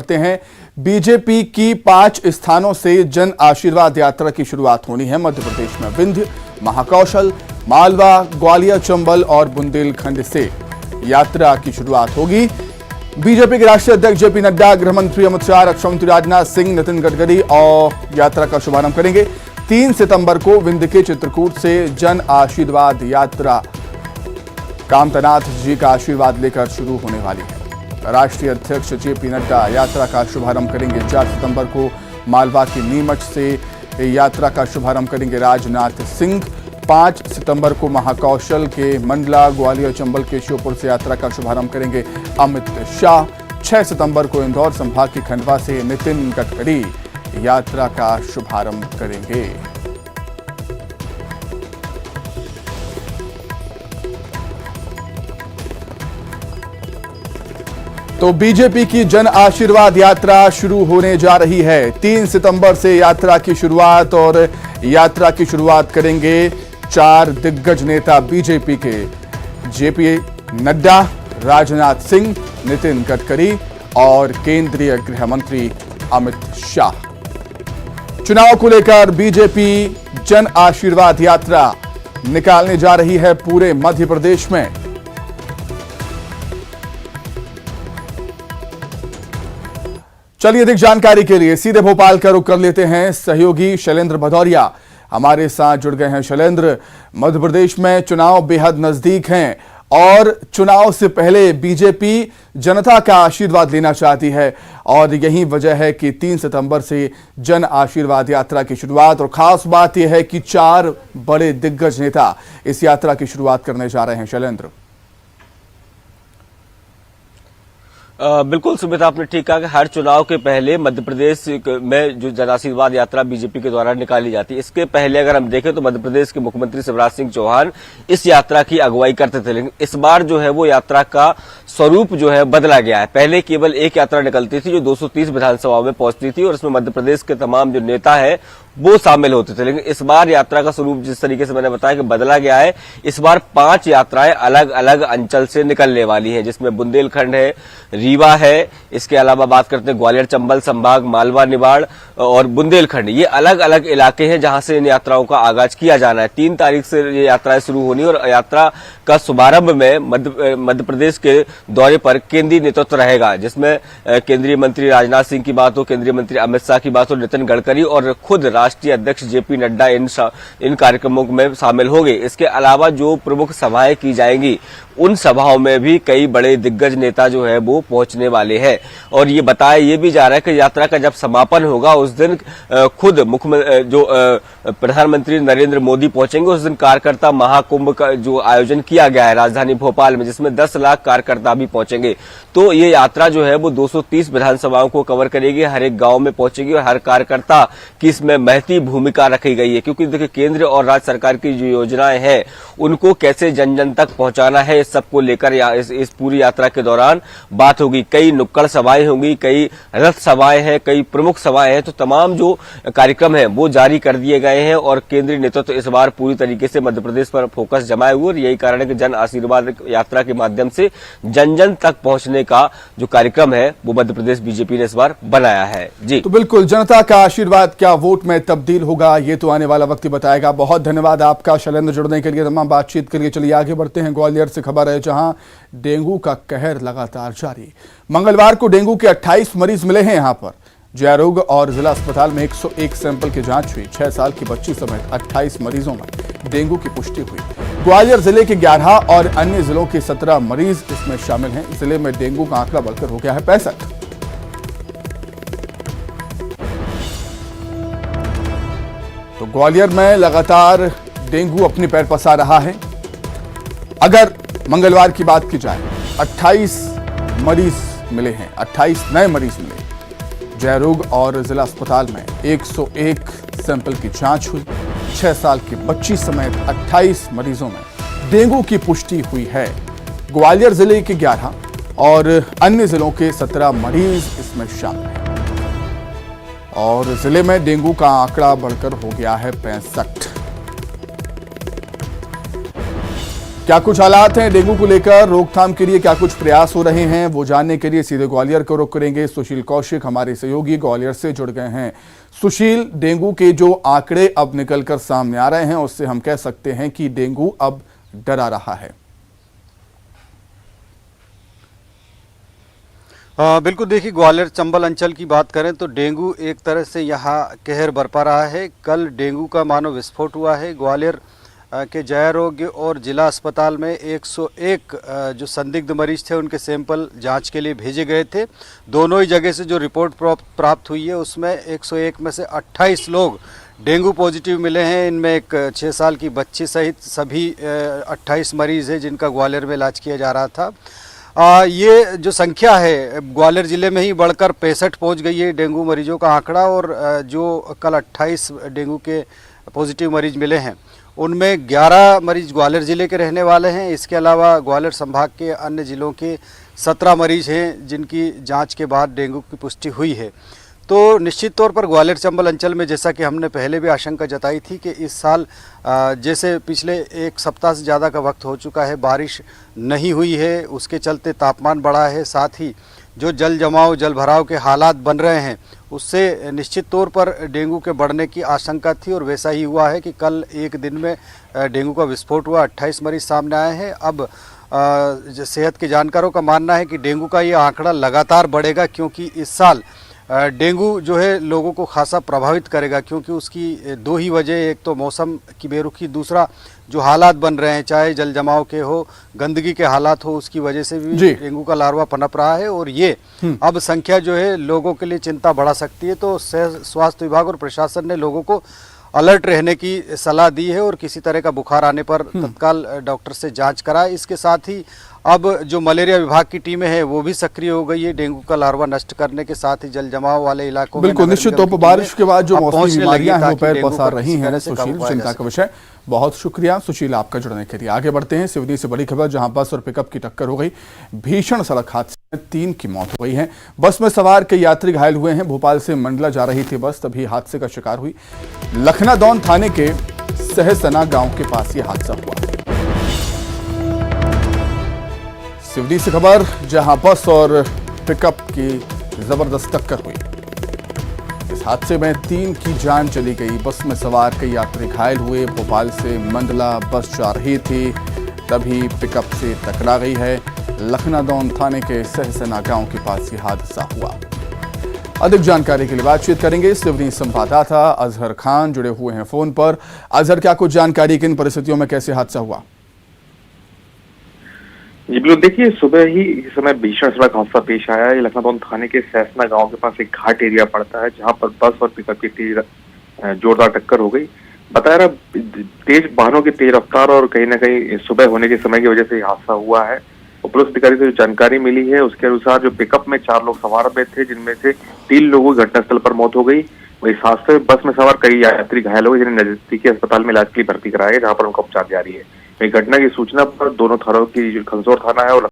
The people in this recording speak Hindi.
करते हैं। बीजेपी की 5 स्थानों से जन आशीर्वाद यात्रा की शुरुआत होनी है। मध्य प्रदेश में विंध्य, महाकौशल, मालवा, ग्वालियर, चंबल और बुंदेलखंड से यात्रा की शुरुआत होगी। बीजेपी के राष्ट्रीय अध्यक्ष जेपी नड्डा, गृह मंत्री अमित शाह, रक्षा मंत्री राजनाथ सिंह, नितिन गडकरी और यात्रा का शुभारंभ करेंगे। 3 सितंबर को विंध्य के चित्रकूट से जन आशीर्वाद यात्रा कामतनाथ जी का आशीर्वाद लेकर शुरू होने वाली है। राष्ट्रीय अध्यक्ष जेपी नड्डा यात्रा का शुभारंभ करेंगे। 4 सितंबर को मालवा के नीमच से यात्रा का शुभारंभ करेंगे राजनाथ सिंह। 5 सितंबर को महाकौशल के मंडला, ग्वालियर, चंबल के श्योपुर से यात्रा का शुभारंभ करेंगे अमित शाह। 6 सितंबर को इंदौर संभाग के खंडवा से नितिन गडकरी यात्रा का शुभारंभ करेंगे। तो बीजेपी की जन आशीर्वाद यात्रा शुरू होने जा रही है। 3 सितंबर से यात्रा की शुरुआत, और यात्रा की शुरुआत करेंगे 4 दिग्गज नेता बीजेपी के, जेपी नड्डा, राजनाथ सिंह, नितिन गडकरी और केंद्रीय गृह मंत्री अमित शाह। चुनाव को लेकर बीजेपी जन आशीर्वाद यात्रा निकालने जा रही है पूरे मध्य प्रदेश में। चलिए अधिक जानकारी के लिए सीधे भोपाल का रुख कर लेते हैं। सहयोगी शैलेंद्र भदौरिया हमारे साथ जुड़ गए हैं। शैलेंद्र, मध्य प्रदेश में चुनाव बेहद नजदीक हैं और चुनाव से पहले बीजेपी जनता का आशीर्वाद लेना चाहती है, और यही वजह है कि 3 सितंबर से जन आशीर्वाद यात्रा की शुरुआत। और खास बात यह है कि 4 बड़े दिग्गज नेता इस यात्रा की शुरुआत करने जा रहे हैं। शैलेंद्र, बिल्कुल सुमित, आपने ठीक कहा कि हर चुनाव के पहले मध्य प्रदेश में जो जन आशीर्वाद यात्रा बीजेपी के द्वारा निकाली जाती है, इसके पहले अगर हम देखें तो मध्य प्रदेश के मुख्यमंत्री शिवराज सिंह चौहान इस यात्रा की अगुवाई करते थे। लेकिन इस बार जो है वो यात्रा का स्वरूप जो है बदला गया है। पहले केवल एक यात्रा निकलती थी जो 230 विधानसभाओं में पहुंचती थी और इसमें मध्य प्रदेश के तमाम जो नेता है वो शामिल होते थे। लेकिन इस बार यात्रा का स्वरूप जिस तरीके से मैंने बताया कि बदला गया है, इस बार 5 यात्राएं अलग अलग अंचल से निकलने वाली हैं, जिसमें बुंदेलखंड है, रीवा है, इसके अलावा बात करते हैं ग्वालियर चंबल संभाग, मालवा निवाड़ और बुंदेलखंड। ये अलग अलग इलाके हैं जहां से इन यात्राओं का आगाज किया जाना है। 3 तारीख से ये यात्राएं शुरू होनी और यात्रा का शुभारंभ में मध्य प्रदेश के दौरे पर केंद्रीय नेतृत्व रहेगा, जिसमें केंद्रीय मंत्री राजनाथ सिंह की बात हो, केंद्रीय मंत्री अमित शाह की बात हो, नितिन गडकरी और खुद राष्ट्रीय अध्यक्ष जेपी नड्डा इन कार्यक्रमों में शामिल होंगे। इसके अलावा जो प्रमुख सभाएं की जाएंगी उन सभाओं में भी कई बड़े दिग्गज नेता जो है वो पहुंचने वाले हैं। और ये बताया ये भी जा रहा है कि यात्रा का जब समापन होगा उस दिन खुद प्रधानमंत्री नरेंद्र मोदी पहुंचेंगे। उस दिन कार्यकर्ता महाकुंभ का जो आयोजन किया गया है राजधानी भोपाल में, जिसमें 10 लाख कार्यकर्ता भी पहुंचेंगे। तो ये यात्रा जो है वो 230 विधानसभाओं को कवर करेगी, हर एक गांव में पहुंचेगी और हर कार्यकर्ता की इसमें महती भूमिका रखी गई है। क्योंकि देखिए केंद्र और राज्य सरकार की जो योजनाएं हैं उनको कैसे जन जन तक पहुंचाना है, इस सबको लेकर इस पूरी यात्रा के दौरान बात होगी। कई नुक्कड़ सभाएं होंगी, कई रथ सभाएं हैं, कई प्रमुख सभाएं हैं। तो तमाम जो कार्यक्रम है वो जारी कर दिए गए हैं और केंद्रीय नेतृत्व इस बार पूरी तरीके से मध्य प्रदेश पर फोकस जमाए हुए, और यही कारण है कि जन आशीर्वाद यात्रा के माध्यम से जन जन तक पहुंचने का जो कार्यक्रम है वो मध्य प्रदेश बीजेपी ने इस बार बनाया है। जी तो बिल्कुल, जनता का आशीर्वाद क्या वोट में तब्दील होगा, ये तो आने वाला वक्त ही बताएगा। बहुत धन्यवाद आपका शैलेंद्र, जुड़ने के लिए, तमाम बातचीत के लिए। चलिए आगे बढ़ते हैं। ग्वालियर से खबर है जहां डेंगू का कहर लगातार जारी। मंगलवार को डेंगू के 28 मरीज मिले हैं। यहां पर जयारोग और जिला अस्पताल में 101 सैंपल की जांच हुई। 6 साल की बच्ची समेत 28 मरीजों में डेंगू की पुष्टि हुई। ग्वालियर जिले के 11 और अन्य जिलों के 17 मरीज इसमें शामिल हैं। जिले में डेंगू का आंकड़ा बढ़कर हो गया है 65। तो ग्वालियर में लगातार डेंगू अपने पैर पसार रहा है। अगर मंगलवार की बात की जाए, 28 मरीज मिले हैं, 28 नए मरीज मिले। जयरोग और जिला अस्पताल में 101 सैंपल की जांच हुई। 6 साल की बच्ची समेत 28 मरीजों में डेंगू की पुष्टि हुई है। ग्वालियर जिले के 11 और अन्य जिलों के 17 मरीज इसमें शामिल हैं और जिले में डेंगू का आंकड़ा बढ़कर हो गया है 65। क्या कुछ हालात हैं डेंगू को लेकर, रोकथाम के लिए क्या कुछ प्रयास हो रहे हैं, वो जानने के लिए सीधे ग्वालियर को रुख करेंगे। सुशील कौशिक हमारे सहयोगी ग्वालियर से जुड़ गए हैं। सुशील, डेंगू के जो आंकड़े अब निकलकर सामने आ रहे हैं उससे हम कह सकते हैं कि डेंगू अब डरा रहा है। बिल्कुल, देखिए ग्वालियर चंबल अंचल की बात करें तो डेंगू एक तरह से यहाँ कहर बरपा रहा है। कल डेंगू का मानो विस्फोट हुआ है। ग्वालियर के जयारोग्य और जिला अस्पताल में 101 जो संदिग्ध मरीज थे उनके सैंपल जांच के लिए भेजे गए थे। दोनों ही जगह से जो रिपोर्ट प्राप्त हुई है उसमें 101 में से 28 लोग डेंगू पॉजिटिव मिले हैं। इनमें एक 6 साल की बच्ची सहित सभी 28 मरीज हैं जिनका ग्वालियर में इलाज किया जा रहा था। ये जो संख्या है ग्वालियर ज़िले में ही बढ़कर 65 पहुँच गई है डेंगू मरीजों का आंकड़ा। और जो कल 28 डेंगू के पॉजिटिव मरीज मिले हैं उनमें 11 मरीज ग्वालियर ज़िले के रहने वाले हैं। इसके अलावा ग्वालियर संभाग के अन्य ज़िलों के 17 मरीज हैं जिनकी जांच के बाद डेंगू की पुष्टि हुई है। तो निश्चित तौर पर ग्वालियर चंबल अंचल में, जैसा कि हमने पहले भी आशंका जताई थी कि इस साल जैसे पिछले एक सप्ताह से ज़्यादा का वक्त हो चुका है, बारिश नहीं हुई है, उसके चलते तापमान बढ़ा है, साथ ही जो जल जमाव जल भराव के हालात बन रहे हैं उससे निश्चित तौर पर डेंगू के बढ़ने की आशंका थी। और वैसा ही हुआ है कि कल एक दिन में डेंगू का विस्फोट हुआ, 28 मरीज सामने आए हैं। अब सेहत के जानकारों का मानना है कि डेंगू का ये आंकड़ा लगातार बढ़ेगा, क्योंकि इस साल डेंगू जो है लोगों को खासा प्रभावित करेगा, क्योंकि उसकी दो ही वजह, एक तो मौसम की बेरुखी, दूसरा जो हालात बन रहे हैं, चाहे जल जमाव के हो, गंदगी के हालात हो, उसकी वजह से भी डेंगू का लार्वा पनप रहा है। और ये अब संख्या जो है लोगों के लिए चिंता बढ़ा सकती है। तो स्वास्थ्य विभाग और प्रशासन ने लोगों को अलर्ट रहने की सलाह दी है और किसी तरह का बुखार आने पर तत्काल डॉक्टर से जांच कराए। इसके साथ ही अब जो मलेरिया विभाग की टीमें हैं वो भी सक्रिय हो गई है डेंगू का लार्वा नष्ट करने के साथ ही जल जमाव वाले इलाकों में। बिल्कुल, निश्चित तौर पर बारिश के बाद जो मौसमी बीमारियां हैं वो पैर पसार रही हैं। सुशील, चिंता का विषय। बहुत शुक्रिया सुशील आपका जुड़ने के लिए। आगे बढ़ते हैं सिवनी से बड़ी खबर, जहां बस और पिकअप की टक्कर हो गई। भीषण सड़क हादसे में 3 की मौत हो गई है। बस में सवार कई यात्री घायल हुए हैं। भोपाल से मंडला जा रही थी बस, तभी हादसे का शिकार हुई। लखनादौन थाने के सहसना गांव के पास यह हादसा हुआ। सिवनी से खबर, जहां बस और पिकअप की जबरदस्त टक्कर हुई। इस हादसे में 3 की जान चली गई। बस में सवार कई यात्री घायल हुए। भोपाल से मंडला बस जा रही थी, तभी पिकअप से टकरा गई है। लखनादौन थाने के सहसना गांव के पास यह हादसा हुआ। अधिक जानकारी के लिए बातचीत करेंगे सिवनी संवाददाता अजहर खान, जुड़े हुए हैं फोन पर। अजहर, क्या कुछ जानकारी, किन परिस्थितियों में कैसे हादसा हुआ? जी बिल्कुल, देखिए सुबह ही इस समय भीषण सड़क हादसा पेश आया है। लखनादौन थाने के सहसना गांव के पास एक घाट एरिया पड़ता है, जहां पर बस और पिकअप की जोरदार टक्कर हो गई। बताया रहा, तेज वाहनों की तेज रफ्तार और कहीं ना कहीं सुबह होने के समय की वजह से हादसा हुआ है। और पुलिस अधिकारी से जो जानकारी मिली है उसके अनुसार जो पिकअप में 4 लोग सवार में थे, जिनमें से 3 लोगों की घटनास्थल पर मौत हो गई। वही हादसे में बस में सवार कई यात्री घायल हो गए, जिन्हें नजदीकी अस्पताल में इलाज के लिए भर्ती कराया गया, जहां पर उनका उपचार जारी है। घटना की सूचना पर दोनों थानों की, जो खंसौर थाना है और